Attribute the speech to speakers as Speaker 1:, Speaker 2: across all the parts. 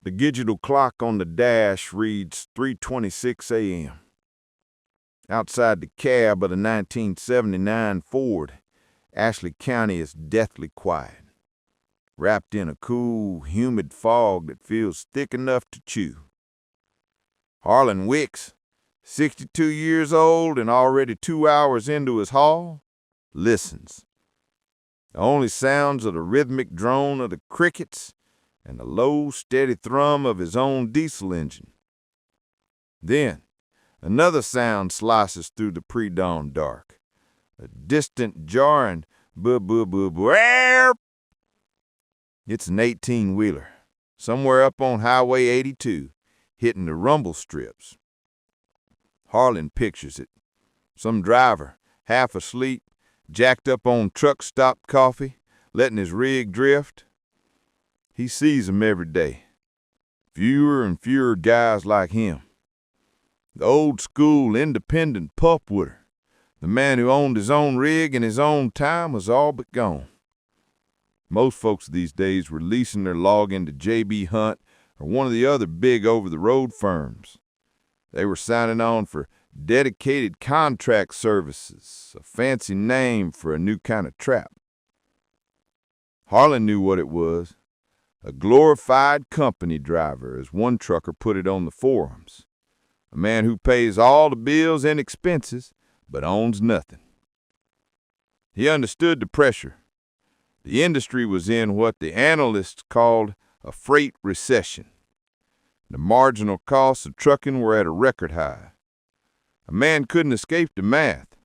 Speaker 1: The digital clock on the dash reads 3:26 a.m. Outside the cab of the 1979 Ford, Ashley County is deathly quiet, wrapped in a cool, humid fog that feels thick enough to chew. Harlan Wickes, 62 years old and already 2 hours into his haul, listens. The only sounds are the rhythmic drone of the crickets and the low, steady thrum of his own diesel engine. Then, another sound slices through the pre-dawn dark, a distant, jarring boo-boo-boo-boo. It's an 18-wheeler, somewhere up on Highway 82, hitting the rumble strips. Harlan pictures it. Some driver, half asleep, jacked up on truck-stop coffee, letting his rig drift. He sees them every day. Fewer and fewer guys like him. The old-school, independent pulpwooder, the man who owned his own rig in his own time, was all but gone. Most folks these days were leasing their log into J.B. Hunt or one of the other big over-the-road firms. They were signing on for dedicated contract services, a fancy name for a new kind of trap. Harlan knew what it was. A glorified company driver, as one trucker put it on the forums. A man who pays all the bills and expenses, but owns nothing. He understood the pressure. The industry was in what the analysts called a freight recession. The marginal costs of trucking were at a record high. A man couldn't escape the math.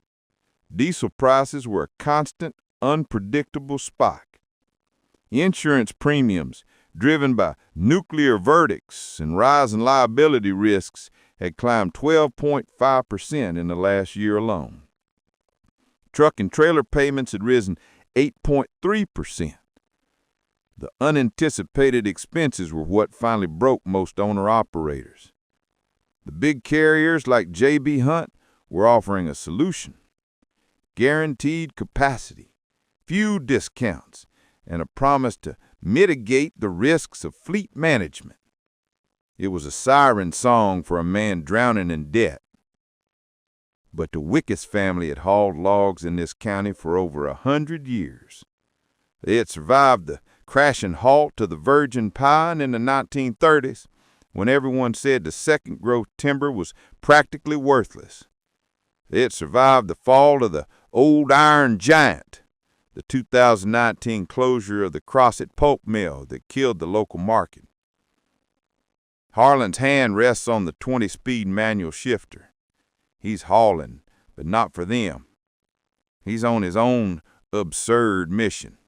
Speaker 1: Diesel prices were a constant, unpredictable spike. Insurance premiums, driven by nuclear verdicts and rising liability risks, had climbed 12.5% in the last year alone. Truck and trailer payments had risen 8.3%. The unanticipated expenses were what finally broke most owner-operators. The big carriers like J.B. Hunt were offering a solution: guaranteed capacity, few discounts, and a promise to mitigate the risks of fleet management. It was a siren song for a man drowning in debt. But the Wickes family had hauled logs in this county for over 100 years. They had survived the crashing halt to the virgin pine in the 1930s, when everyone said the second growth timber was practically worthless. They had survived the fall of the old iron giant, the 2019 closure of the Crossett pulp mill that killed the local market. Harlan's hand rests on the 20-speed manual shifter. He's hauling, but not for them. He's on his own absurd mission.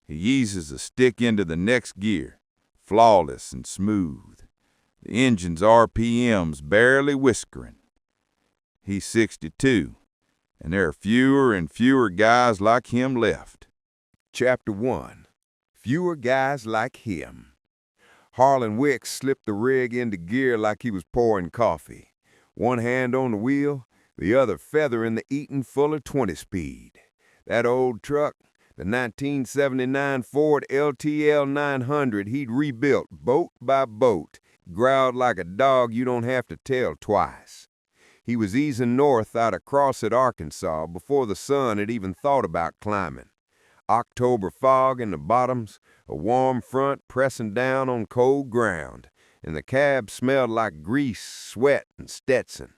Speaker 1: He eases the stick into the next gear, flawless and smooth, the engine's RPMs barely whiskering. He's 62, and there are fewer and fewer guys like him left.
Speaker 2: Chapter 1. Fewer guys like him. Harlan Wickes slipped the rig into gear like he was pouring coffee. One hand on the wheel, the other feathering the Eaton Fuller 20-speed. That old truck, the 1979 Ford LTL 900 he'd rebuilt boat by boat, growled like a dog you don't have to tell twice. He was easing north out of Crossett, Arkansas, before the sun had even thought about climbing. October fog in the bottoms, a warm front pressing down on cold ground, and the cab smelled like grease, sweat, and Stetson.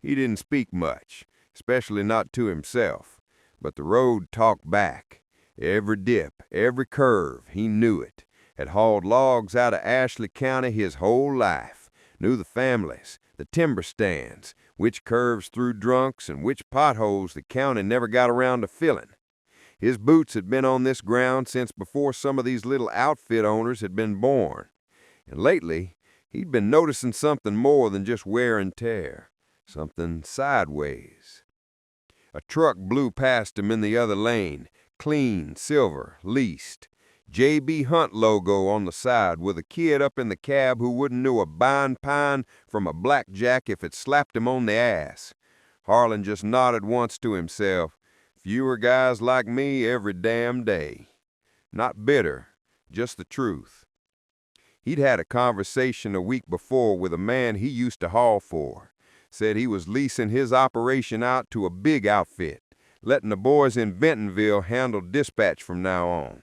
Speaker 2: He didn't speak much, especially not to himself, but the road talked back. Every dip, every curve, he knew it. Had hauled logs out of Ashley County his whole life, knew the families, the timber stands, which curves threw drunks and which potholes the county never got around to filling. His boots had been on this ground since before some of these little outfit owners had been born. And lately, he'd been noticing something more than just wear and tear, something sideways. A truck blew past him in the other lane, clean, silver, leased. J.B. Hunt logo on the side with a kid up in the cab who wouldn't know a bine pine from a blackjack if it slapped him on the ass. Harlan just nodded once to himself. Fewer guys like me every damn day. Not bitter, just the truth. He'd had a conversation a week before with a man he used to haul for. Said he was leasing his operation out to a big outfit, letting the boys in Bentonville handle dispatch from now on.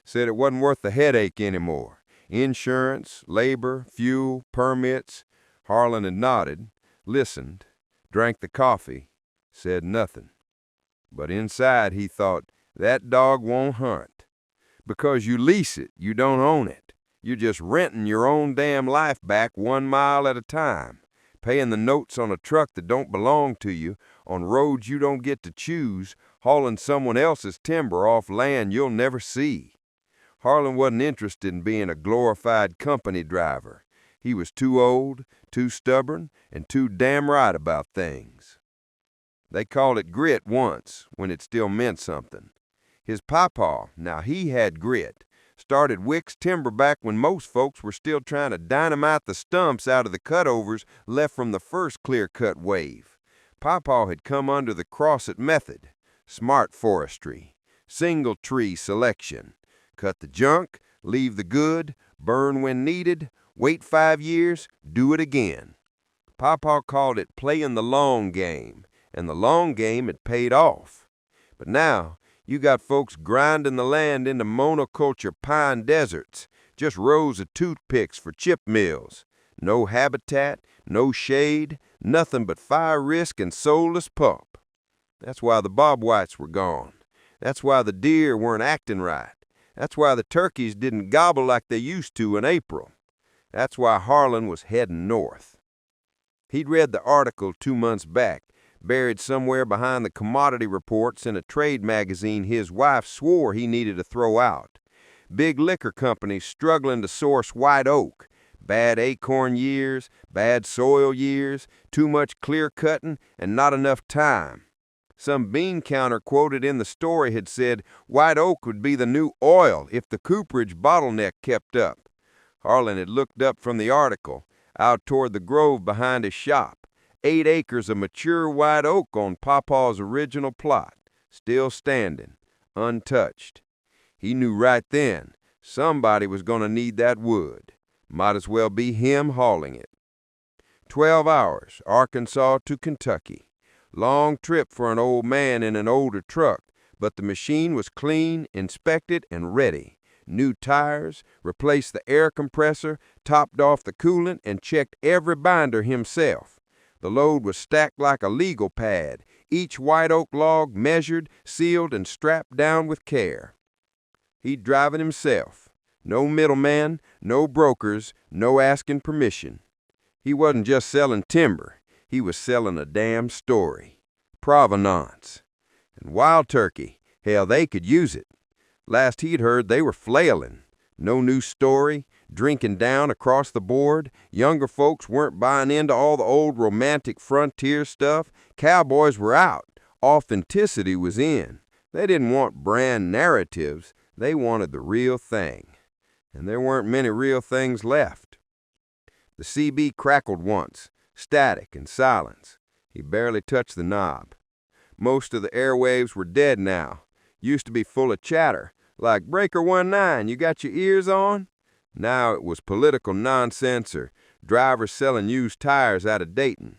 Speaker 2: Said it wasn't worth the headache anymore. Insurance, labor, fuel, permits. Harlan had nodded, listened, drank the coffee, said nothing. But inside he thought, that dog won't hunt. Because you lease it, you don't own it. You're just renting your own damn life back 1 mile at a time, paying the notes on a truck that don't belong to you, on roads you don't get to choose, hauling someone else's timber off land you'll never see. Harlan wasn't interested in being a glorified company driver. He was too old, too stubborn, and too damn right about things. They called it grit once, when it still meant something. His pawpaw, now he had grit, started Wickes timber back when most folks were still trying to dynamite the stumps out of the cutovers left from the first clear-cut wave. Pawpaw had come under the Crosset method, smart forestry, single tree selection. Cut the junk, leave the good, burn when needed, wait 5 years, do it again. Pawpaw called it playing the long game, and the long game had paid off. But now, you got folks grinding the land into monoculture pine deserts, just rows of toothpicks for chip mills. No habitat, no shade, nothing but fire risk and soulless pulp. That's why the bobwhites were gone. That's why the deer weren't acting right. That's why the turkeys didn't gobble like they used to in April. That's why Harlan was heading north. He'd read the article 2 months back, buried somewhere behind the commodity reports in a trade magazine his wife swore he needed to throw out. Big liquor companies struggling to source white oak, bad acorn years, bad soil years, too much clear-cutting, and not enough time. Some bean counter quoted in the story had said white oak would be the new oil if the cooperage bottleneck kept up. Harlan had looked up from the article, out toward the grove behind his shop. 8 acres of mature white oak on Pawpaw's original plot, still standing, untouched. He knew right then somebody was going to need that wood. Might as well be him hauling it. 12 hours, Arkansas to Kentucky. Long trip for an old man in an older truck, but the machine was clean, inspected, and ready. New tires, replaced the air compressor, topped off the coolant, and checked every binder himself. The load was stacked like a legal pad, each white oak log measured, sealed, and strapped down with care. He'd drive it himself. No middleman, no brokers, no asking permission. He wasn't just selling timber. He was selling a damn story. Provenance. And wild turkey, hell, they could use it. Last he'd heard, they were flailing. No new story, drinking down across the board. Younger folks weren't buying into all the old romantic frontier stuff. Cowboys were out. Authenticity was in. They didn't want brand narratives. They wanted the real thing. And there weren't many real things left. The CB crackled once, static and silence. He barely touched the knob. Most of the airwaves were dead now. Used to be full of chatter, like Breaker 19, you got your ears on? Now it was political nonsense or drivers selling used tires out of Dayton.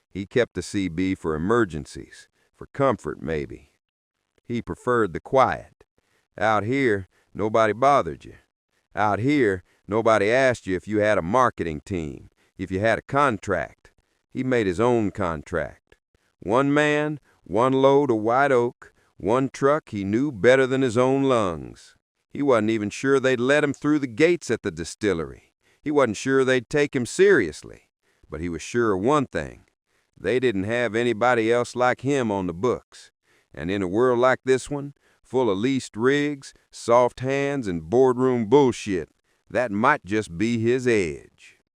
Speaker 2: He kept the CB for emergencies, for comfort maybe. He preferred the quiet. Out here, nobody bothered you. Out here, nobody asked you if you had a marketing team, if you had a contract. He made his own contract. 1 man, 1 load of white oak, 1 truck he knew better than his own lungs. He wasn't even sure they'd let him through the gates at the distillery. He wasn't sure they'd take him seriously. But he was sure of one thing. They didn't have anybody else like him on the books. And in a world like this one, full of leased rigs, soft hands, and boardroom bullshit, that might just be his edge.